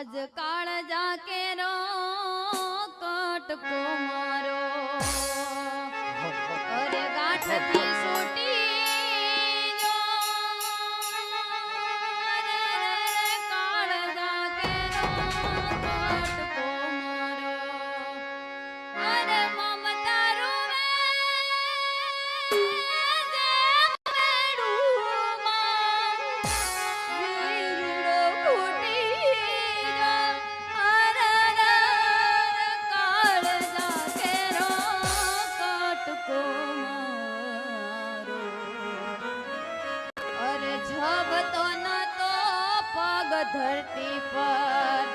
આજ કાળ જાકે રો કટકો મારો અરે ગાંઠથી છૂટી જો અરે કાળ જાકે રો કટકો મારો અરે મમતા રૂવે ધરતી પર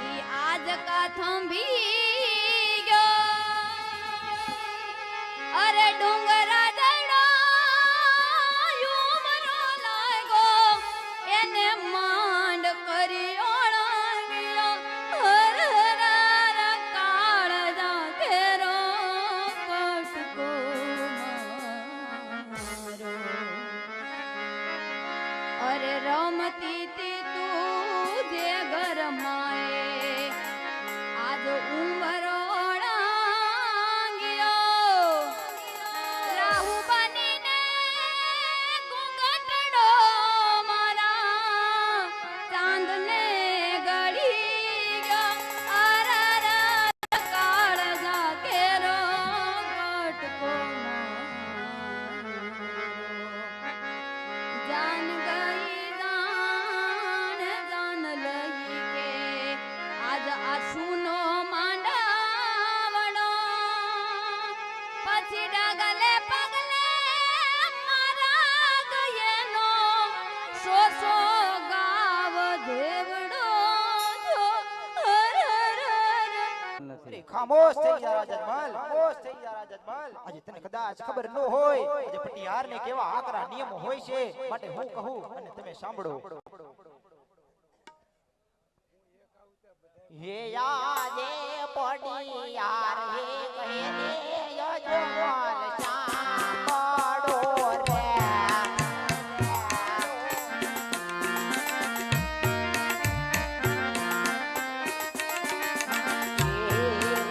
ઈ આજ કા થંભી ગયો અરે ડુંગરા જડો યુમરો લાગ્યો એને માંડ કરી ઓળંગ્યો હર હર કાળ જા ઘેરો કટકો મારો અરે રમતી ગરમાએ આજ ઉંબરો ઓળંગ્યો રાહુ બનીને ઘૂંઘટડો મારા ચાંદને ગળી ગયો અરર કાળ ઝાકેરો કટકો જાન ગઈ સુનો માંડવણો પછી ડગલે પગલે મારા ગયેનો સોસો ગાવ દેવડો ખામોશ થઈ જા રાજજમલ ખામોશ થઈ જા રાજજમલ આજે તને કદાચ ખબર ન હોય આજે પટિયાર ને કેવા આકરા નિયમો હોય છે માટે હું કહું અને તમે સાંભળો હે યાદે પડી યાર હે કહે ને યજમાન સાંભળો રે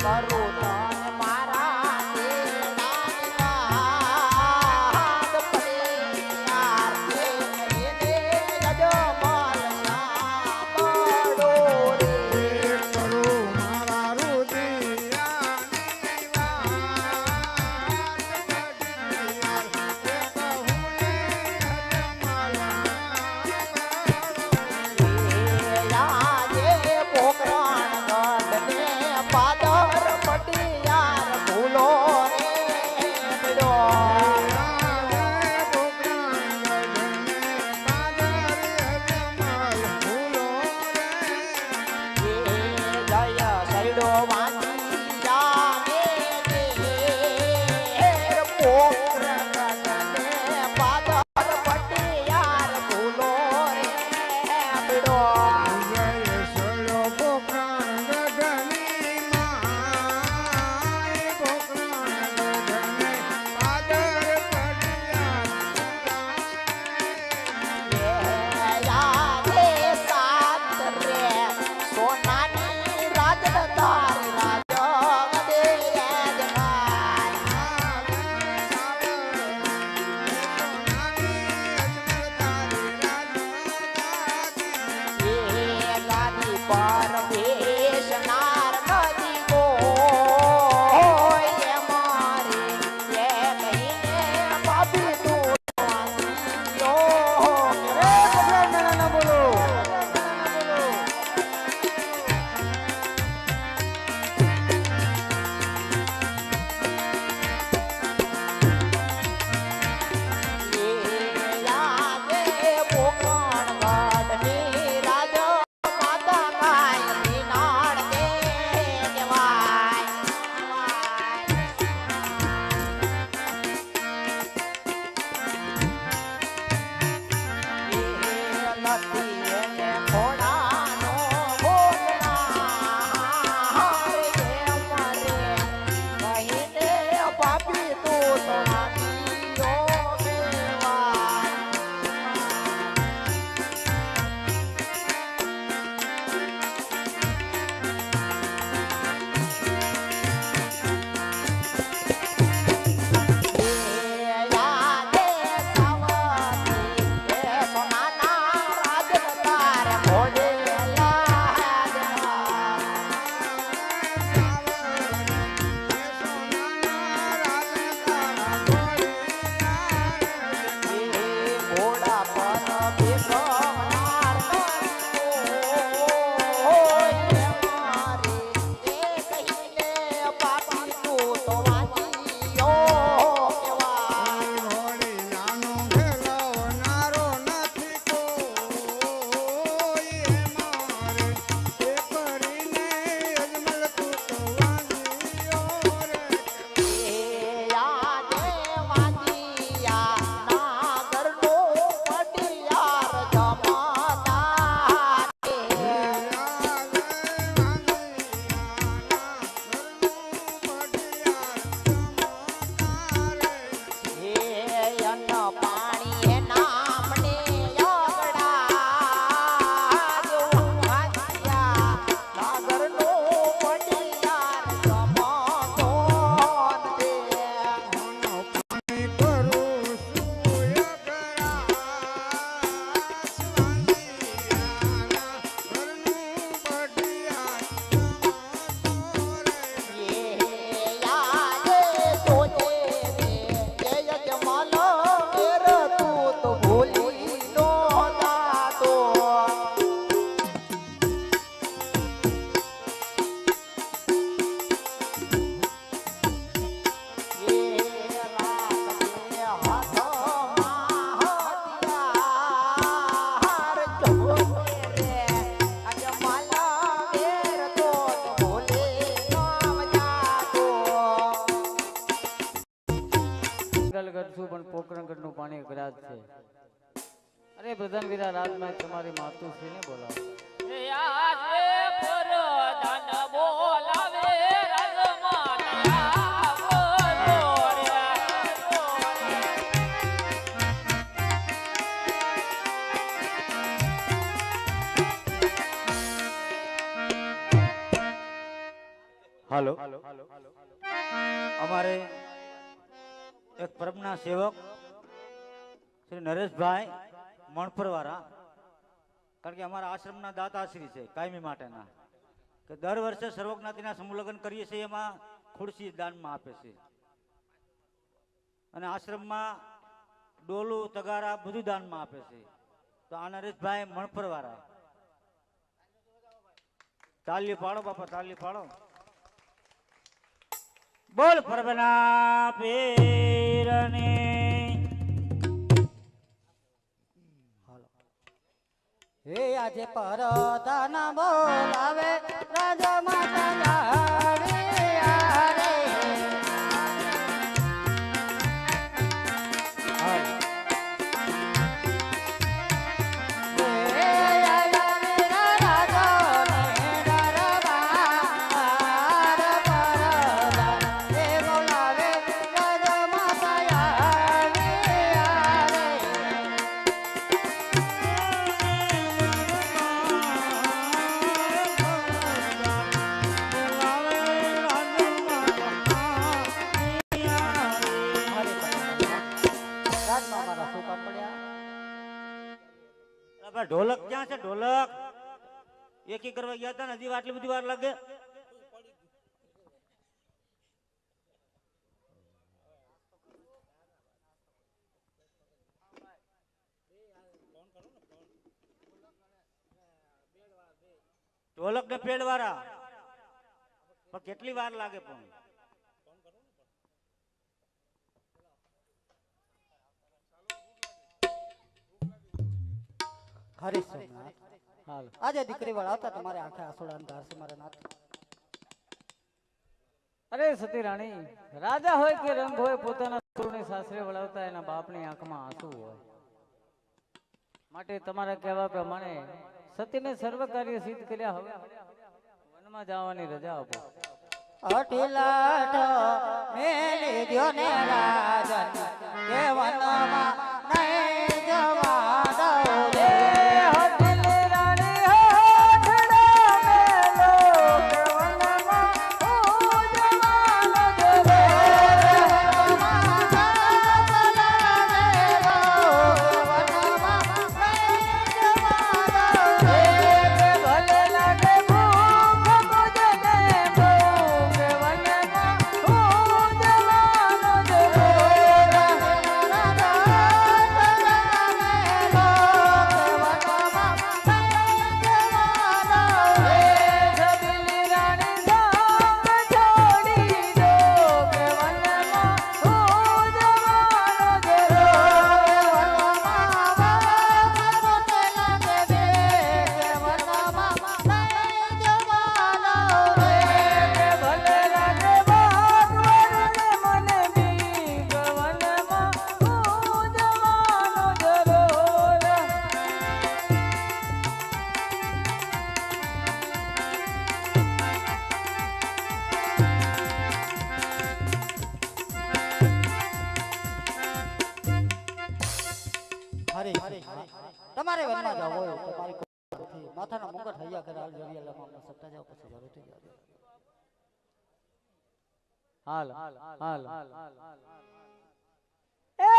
કરું તન મારા દેવાદ પડી યાર હે કહે ને યજમાન સાંભળો રે પાદર છે. અરે પ્રધાન વીરા રાજમાં તમારી માતુશ્રીને બોલાવો. હાલો અમારે એક પરમના સેવક શ્રી નરેશભાઈ મણપરવાળા, કારણ કે અમારા આશ્રમના દાતાશ્રી છે કાયમી માટેના, કે દર વર્ષે સર્વજ્ઞાતિના સમૂહલગ્ન કરીએ છીએ, એમાં ખુરશી દાનમાં આપે છે અને આશ્રમમાં ડોલું તગારા બધું દાનમાં આપે છે. તો આ નરેશભાઈ મણપરવાળા, તાલી પાડો બાપા, તાલી પાડો. બોલ પરબના પીરની. હે આજે પરદાના બોલાવે રાજા માતા જાડી આરે. હે આયા મેરા રાજા ને દરબાર પરદા હે બોલાવે રાજા માતા જાડી આરે. રાજમાં મારા છોકરા પડ્યા. અરે ઢોલક ક્યાં છે? ઢોલક એકી કરવા ગયા હતા ને, હજી આટલી બધી વાર લાગે? ઢોલક ને પેડ વાળા પણ કેટલી વાર લાગે? પણ હરી સોમનાથ, હાલ આજે દીકરી વાળા આવતા તમારે આંખે આસોડા ધાર છે મારા નાથ. અરે સતી રાણી, રાજા હોય કે રંગ હોય, પોતાના છોકરાને સાસરે વળાવતા એના બાપની આંખમાં આંસુ હોય. માટે તમારા કહેવા પ્રમાણે સતીને સર્વ કાર્ય સિદ્ધ કર્યા, હવે વનમાં જવાની રજા આપો. અઢી લાઠ મેલી દ્યો ને રાજન કે વનમાં નહીં જવા દઉં રે. અઢી રાણી હાથડા મેલો કે વનમાં હું જવાનો જ રે. વનમાં બોલાવે રો કે વનમાં નહીં જવા દઉં રે. ભલે લાગે ભૂખ મુજને ભૂખ કે વનમાં હું જવાનો જ રે. તમારે વનમાં જવું હોય તો મારી કોઈ નથી. માથાના મુગટ હૈયા કરે હાલ જડિયાલામાં આપણે સત્તા જાવ પછી જરૂર થઈ જાય. હાલ હાલ હે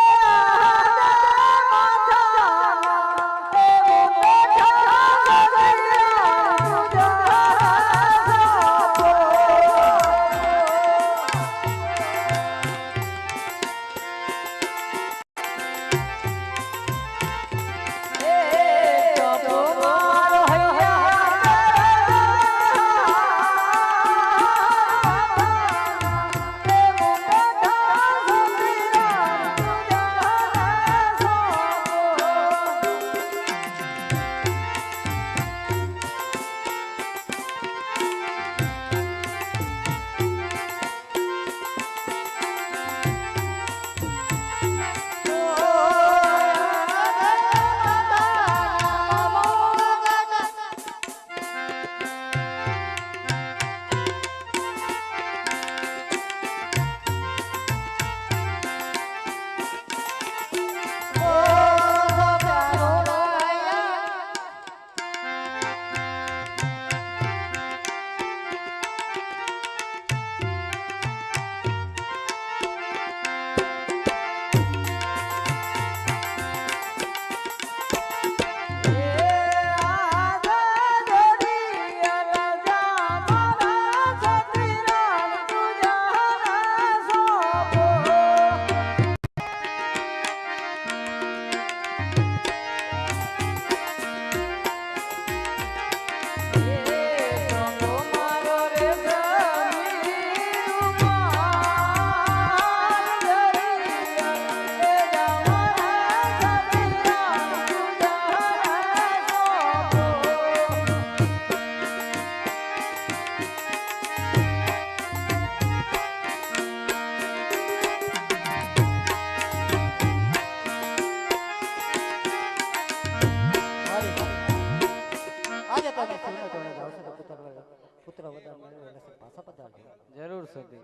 પુત્ર વરદાન મેળવે એટલે પાછા પધારજો. જરૂર સતી.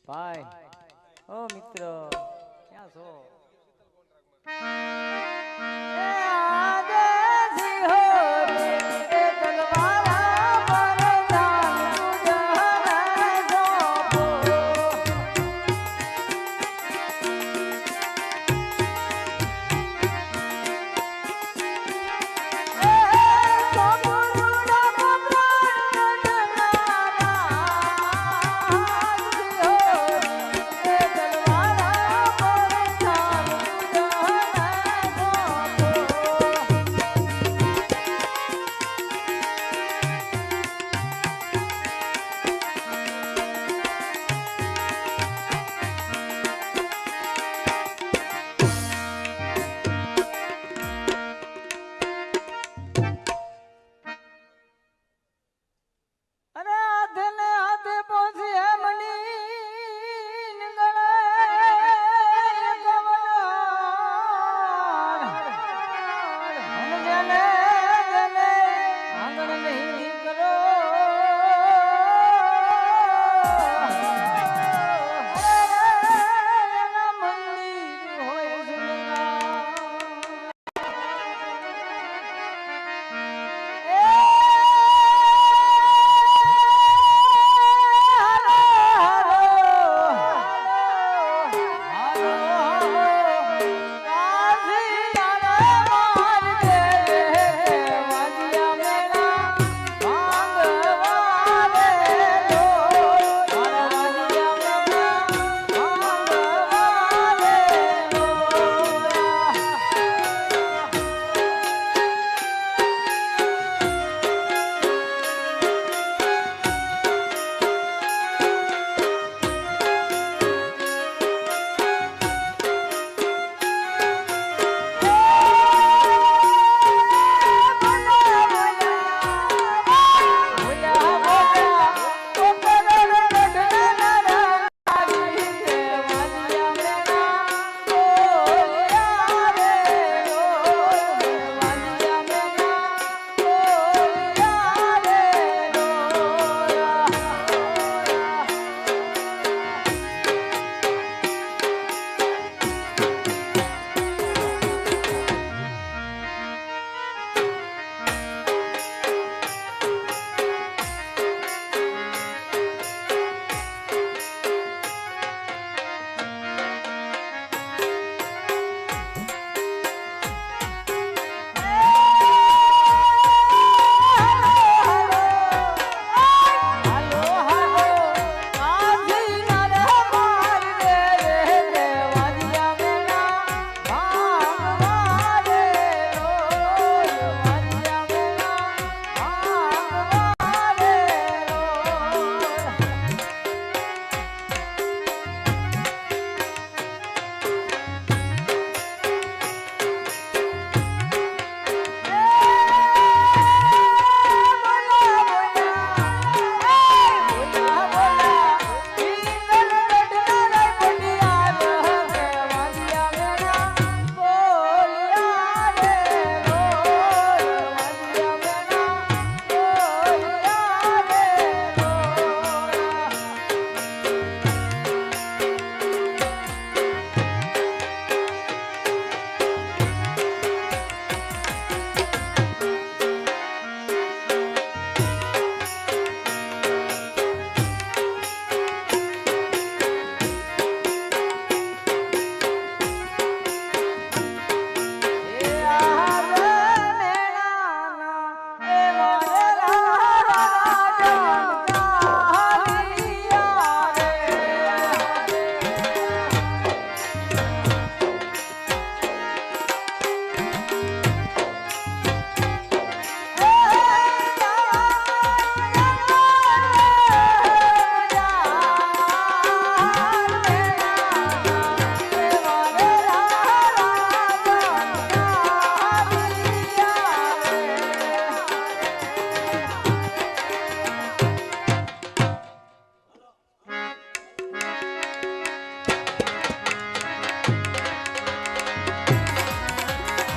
ભાઈ ઓ મિત્ર ક્યાં છો?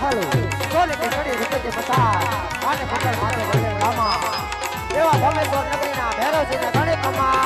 હાલો સોને કે સડી રૂપે કે પસાર આને પકડ માથે ભલે રામા એવા ભમેશ્વર નગરીના ભૈરવજીને ઘણી ખમા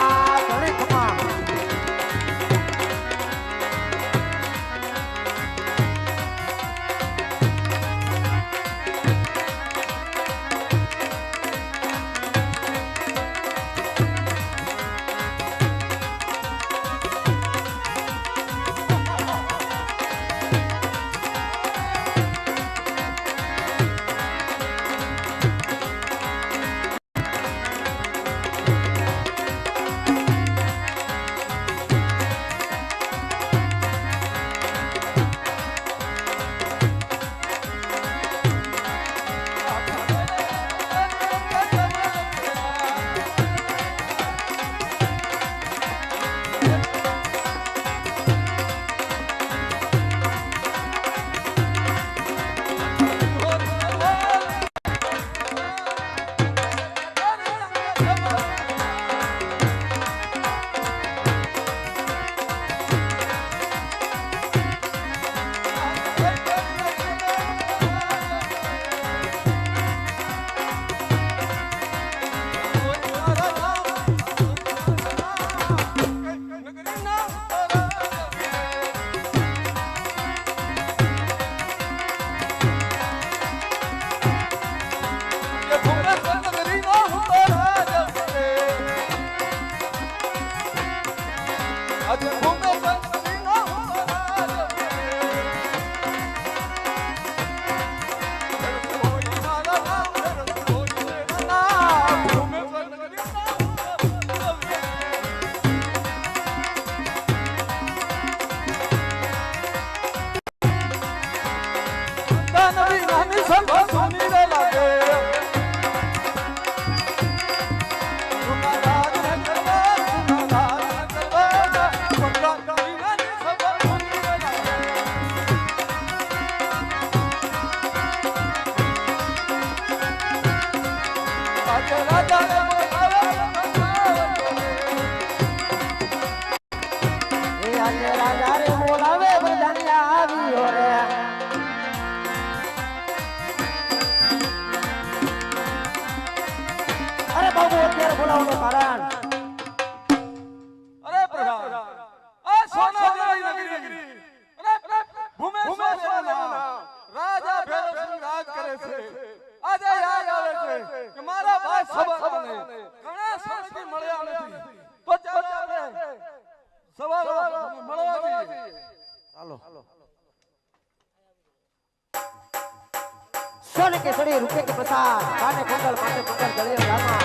सोने के सड़ी रुपए के प्रसाद काने कुंडल माथे कुंडल गलिया रामा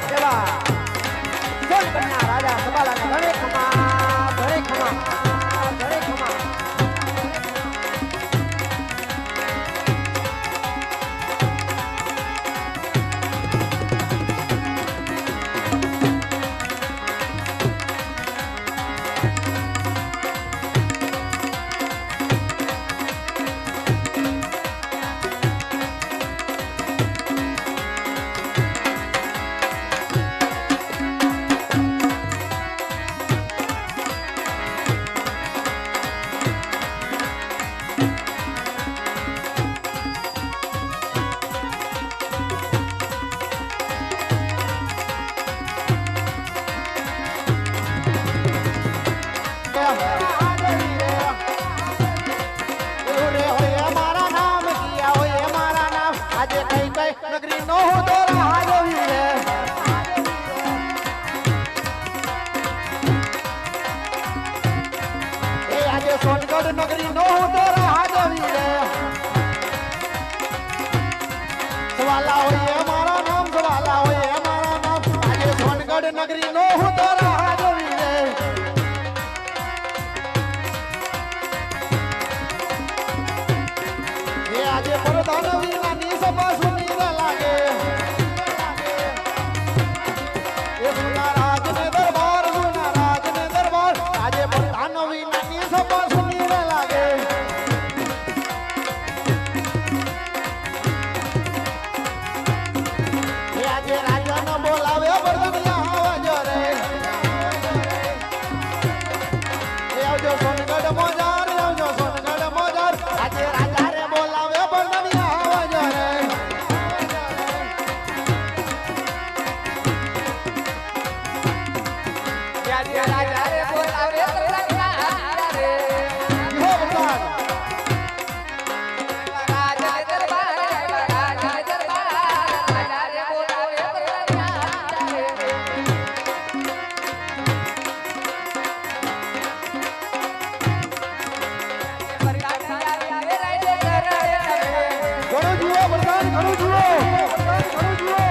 देवा सोन कन्या राजा सबाला ने घणे खमा सोनगढ़ नगरी नो तेरा हाजरी रे सवाला होए हमारा नाम सवाला होए हमारा नाम आज सोनगढ़ नगरी नो तेरा हाजरी रे ये आज प्रधान वीरानी सभा सुनी लागे ये सुना राज ने दरबार आज प्रधान वीरानी सभा राजा न बोलावे बरदनिया आवाज रे પ્રધાન ઘણું જુઓ પ્રધાન ઘણું જુઓ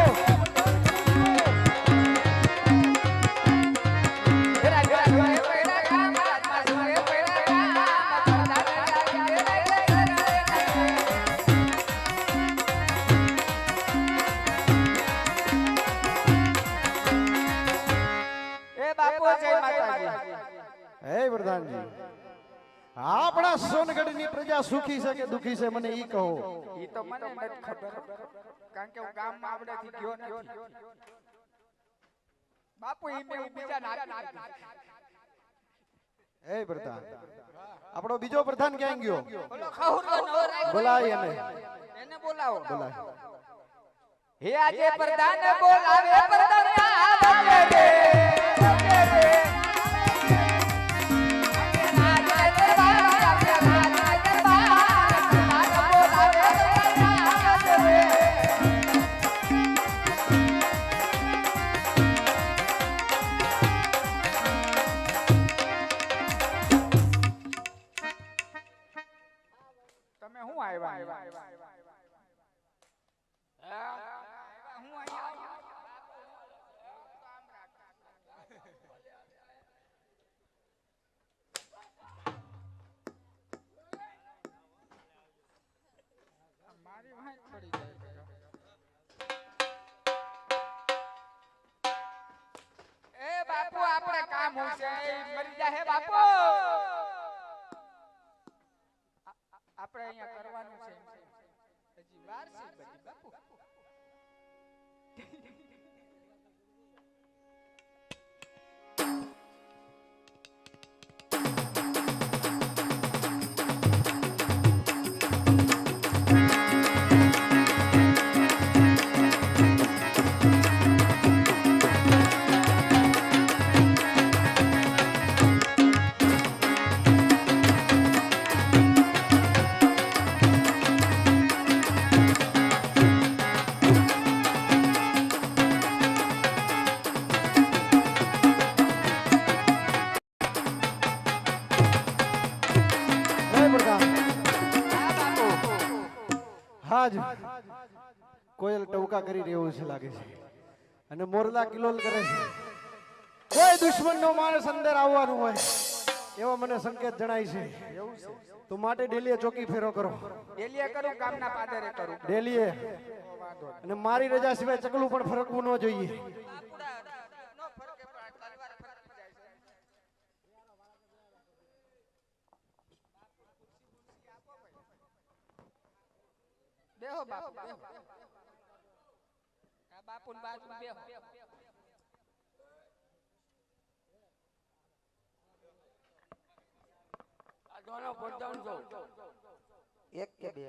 એ બાપુ જય માતાજી. હે પ્રધાનજી આપણા સોનગઢની પ્રજા સુખી છે કે દુખી છે મને ઈ કહો ઈ તો મને નથી ખબર કારણ કે હું ગામમાં આવડેથી ગયો નથી. બાપુ ઈ મેં બીજા નાખી. હે પ્રધાન આપણો બીજો પ્રધાન ક્યાં ગયો બોલો ખહુરનો નવરાય બોલાય એને બોલાવો. બોલાય હે આજે પ્રધાન બોલાવે પ્રધાન આવે રે. તમે હું આવ્યા હું અહીંયા મારી વાંહે પડી જાય. એ બાપુ આપણે કામ હું છે એ મરી જાય બાપુ. આપણે અહીંયા કરવાનું છે હજી વાર છે બધી બાપુ. હાજ કોયલ ટવકા કરી રહ્યું છે લાગે છે અને મોરલા કિલોલ કરે છે કોઈ દુશ્મનનો માણસ અંદર આવવાનું હોય એવો મને સંકેત જણાય છે તો માટે ડેલીએ ચોકી ફેરો કરો ડેલીએ કરું કામના પાદરે કરું ડેલીએ અને મારી રજા સિવાય ચકલું પણ ફરકવું ન જોઈએ બેહો બાપુ બેહો. આ બાપુની બાજુ બેહો. એક કે બે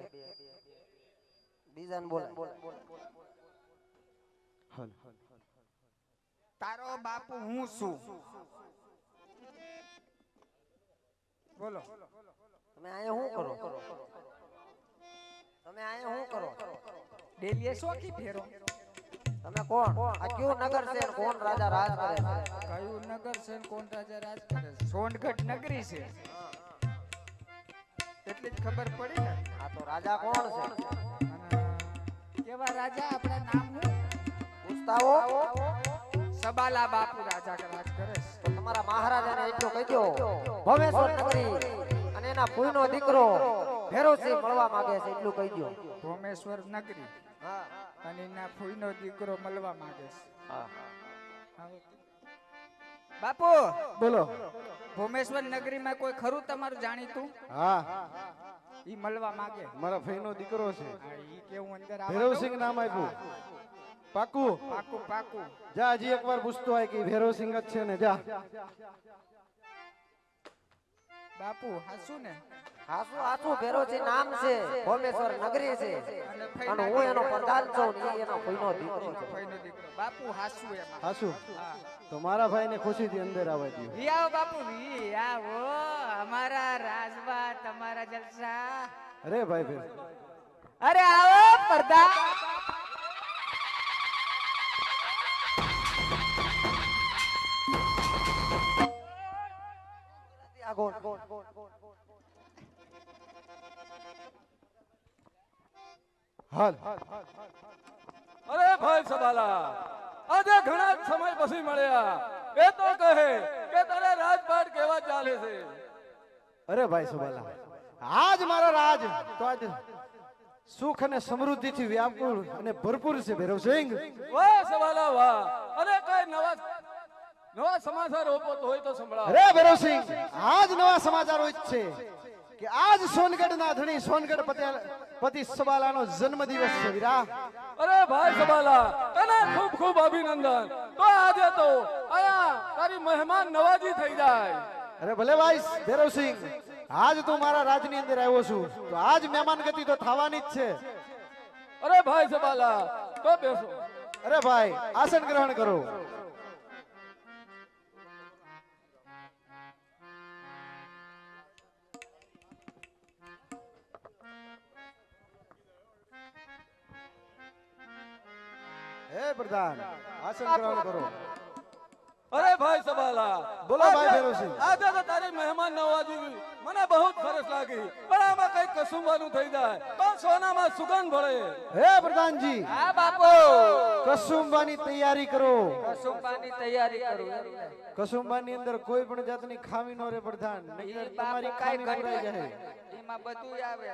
બીજાને બોલાય તારો બાપુ હું છું બોલો. તમે અહીંયા શું કરો તમે અહીંયા શું કરો ડેલીએ સોકી ફેરો. તમે કોણ આ કયું નગર છે અને કોણ રાજા રાજ કરે છે કયું નગર છે ને કોણ રાજા રાજ કરે છે? સોનગઢ નગરી છે એટલી જ ખબર પડી ને. આ તો રાજા કોણ છે અને કેવા રાજા આપણે નામ હું પૂછતા હો સબાલા બાપુ રાજા રાજ કરે છે. તો તમારા મહારાજાને એટલું કહી દો ભવેશ્વર નગરી અને એના ફૂઈનો દીકરો ભેરોસિંહ મળવા માંગે છે એટલું કહી દો ભોમેશ્વર નગરી હા અને એના ફૂઈનો દીકરો મળવા માંગે છે. હા બાપુ બોલો ભોમેશ્વર નગરીમાં કોઈ ખરું તમારું જાણીતું હા ઈ મળવા માંગે? મારા ફઈનો દીકરો છે હા, ઈ કેવું અંદર આવવા ભૈરવસિંહ નામ આપ્યું પાકું પાકું પાકું. જા હજી એકવાર પૂછતો હોય કે ભૈરવસિંહ જ છે ને જા બાપુ હાસુ ને હાસુ હાસુ ભેરોસિંહ નામ છે ભોમેશ્વર નગરી છે અને હું એનો પ્રધાન છું ને ઈ એનો ફઈનો દીકરો છે ફઈનો દીકરો. બાપુ હાસુ એમાં. હાસુ હા. તો મારા ભાઈને ખુશીથી અંદર આવવા દો વી આવો બાપુ વી આવો અમારા રાજવા તમારા જલસા. અરે ભાઈ ભાઈ અરે આવો પરદા. આગળ હાલ અરે ભાઈ સબાલા, આજે ઘણા જ સમય પછી મળ્યા. એ તો કહે કે તારા રાજપાટ કેવા ચાલે છે? અરે ભાઈ સુબાલા, આજ મારા રાજ તો આજ સુખ અને સમૃદ્ધિથી વ્યાપુલ અને ભરપૂર છે ભૈરવસિંહ. વાહ સબાલા વાહ. અરે કઈ નવા સમાચાર હોય તો સંભળાવો. અરે ભૈરવસિંહ, આજ નવા સમાચાર હોય છે કે આજ સોનગઢના ધણી સોનગઢ પતિ સબાલાનો જન્મદિવસ છે વીરા. અરે ભાઈ સબાલા, તને ખૂબ ખૂબ અભિનંદન. તો આજે તો આયા તારી મહેમાન નવાજી થઈ જાય. અરે ભલે ભાઈ ભૈરવસિંહ, આજ તું મારા રાજની અંદર આવ્યો છું તો આજ મહેમાન ગતિ તો થવાની જ છે. અરે ભાઈ સબાલા, તો બેસો. અરે ભાઈ આસન ગ્રહણ કરો. હે પ્રધાન, આસન ગ્રહણ કરો. અરે ભાઈ સબાલા, બોલો ભાઈ ભૈરવસિંહ. આજે તો તારી મહેમાન નવાજી મને બહુ સરસ લાગી, પણ આમાં કઈ કસુંબાનું થઈ જાય તો સોનામાં સુગંધ ભળે. હે પ્રધાનજી, હા બાપુ, કસુંબાની તૈયારી કરો. કસુંબાની તૈયારી કરું. કસુંબાની અંદર કોઈ પણ જાતની ખામી ન રહે પ્રધાન, નહીંતર તમારી ખામી પુરાઈ જાય. એમાં બધું આવે.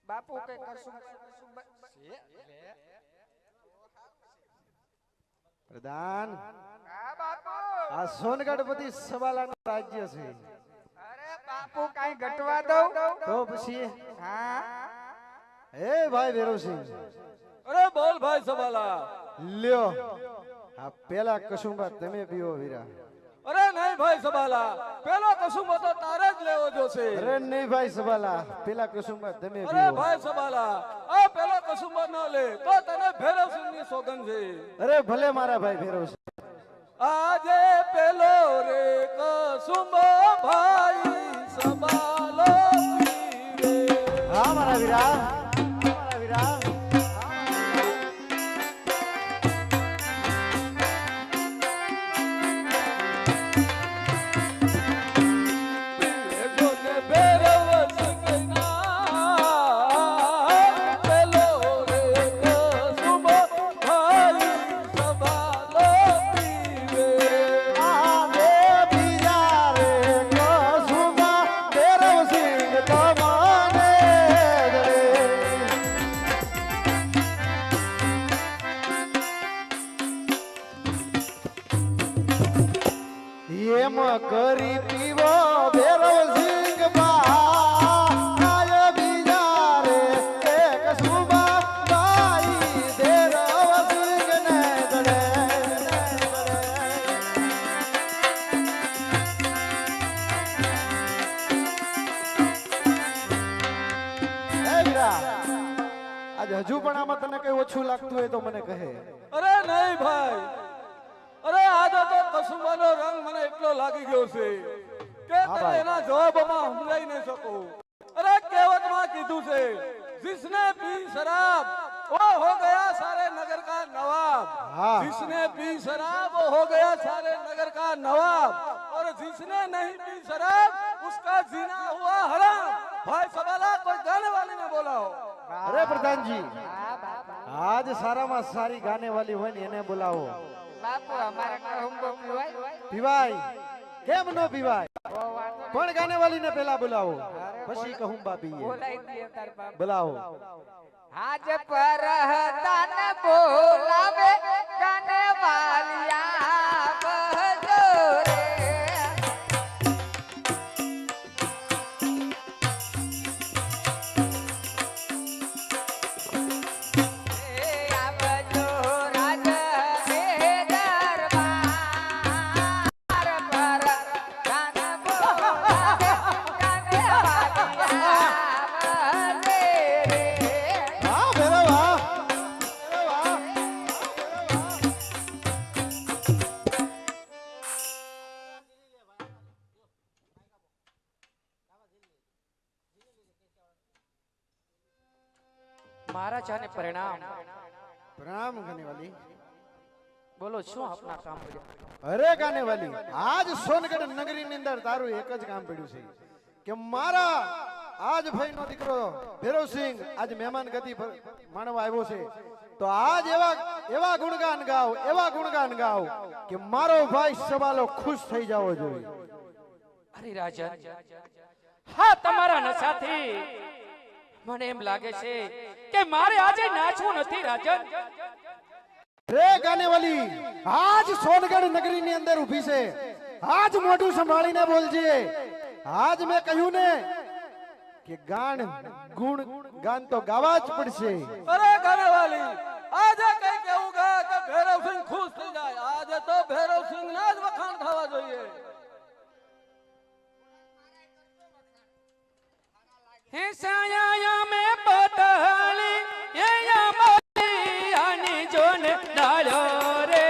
બાપુ કઈ પ્રધાન, આ સોનગઢ પતિ સબાલાનું રાજ્ય છે. અરે બાપુ કઈ ઘટવા દઉં તો પછી હા. હે ભાઈ ભૈરવસિંહ, અરે બોલ ભાઈ સબાલા. લ્યો આ પેલા કસુંબા તમે પીવો વીરા. અરે નહીં ભાઈ સબાલા, પેલો કસુંબો તો તારે જ લેવો જોશે. અરે નહીં ભાઈ સબાલા, પેલા કસુંબા તમે અરે પીવો. ભાઈ સબાલા, આ પેલો કસુંબો ન લે તો તને ભૈરવસિંહ ની સોગંદ છે. અરે ભલે મારા ભાઈ ભૈરવસિંહ. આજે પેલો રે કસુંબો ભાઈ સબાલો પીવે. હા મારા વીરા, મારા વીરા. એમ કરી પીવો ભૈરવસિંહ ભાઈ બીજા રે એક સુબા ભાઈ ભૈરવસિંહ ને દડે. હે વીરા, આજે હજુ પણ આમાં તને કઈ ઓછું લાગતું હોય તો મને કહે. અરે નહીં ભાઈ, અરે આજે તો કસુંબાનો રંગ મને એટલો લાગી ગયો છે કે હા તને ભાઈ. એના જવાબમાં સમજાઈ નહીં શકું. અરે કહેવતમાં કીધું છે, जिसने पी शराब वो हो गया सारे नगर का नवाब. हाँ. जिसने पी शराब वो हो गया सारे नगर का नवाब, और जिसने नहीं पी शराब उसका जीना हुआ हराम. भाई सबाला, कोई गाने वाले ने बोला हो. અરે પ્રધાનજી, આજ સારામાં સારી ગાને વાલી હોય ને એને બોલાવો. બાપુ અમારે કહુંબો પીવાય. પીવાય, કેમ નો પીવાય, પણ ગાને વાલી ને પેલા બોલાવો, પછી કહું બાપીએ. બોલાઈ દે તાર બાપ. બોલાવો. આજ પર તન બોલાવે ગાને વાલિયા બહજો રે. એ આવજો રાજ ને દરબાર પર ગાન બોલાવે ગાને વાલિયા બહજે રે. હા ભેરવ, હા. ભેરવ, હા. મહારાજ અને પરિણામ. પ્રણામ ગાને વાલી. બોલો શું આપના કામ પડ્યા? અરે ગાને વાલી, આજ સોનગઢ નગરી ની અંદર તારું એક જ કામ પડ્યું છે કે મારા આજ ભાઈનો દીકરો ભેરવસિંહ આજ મહેમાન ગતિ માણવા આવ્યો છે તો આજ એવા ગુણગાન ગાવ કે મારો ભાઈ સવાલો ખુશ થઈ જવો જોઈએ. અરે રાજન, હા તમારા નશાથી મને એમ લાગે છે કે મારે આજે નાચવું નથી રાજન. રે ગાનેવાલી, આજ સોનગઢ નગરી ની અંદર ઊભી છે, આજ મોઢું સંભાળીને બોલજે. આજ મેં કહ્યું ને કે ગુણ ગાન તો ગાવા જ પડશે. અરે ગાનેવાલી, આજે કઈ કેવું ગા કે ભૈરવસિંહ ખુશ થઈ જાય. આજે તો ભૈરવસિંહ ના જ વખાણ થવા જોઈએ. હે સાયા મેં પતલી એ મોરી આની જોને ડાળ્યો રે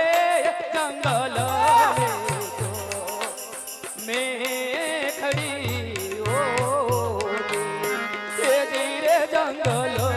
જંગલ મેં ખડી ઓ રે જંગલ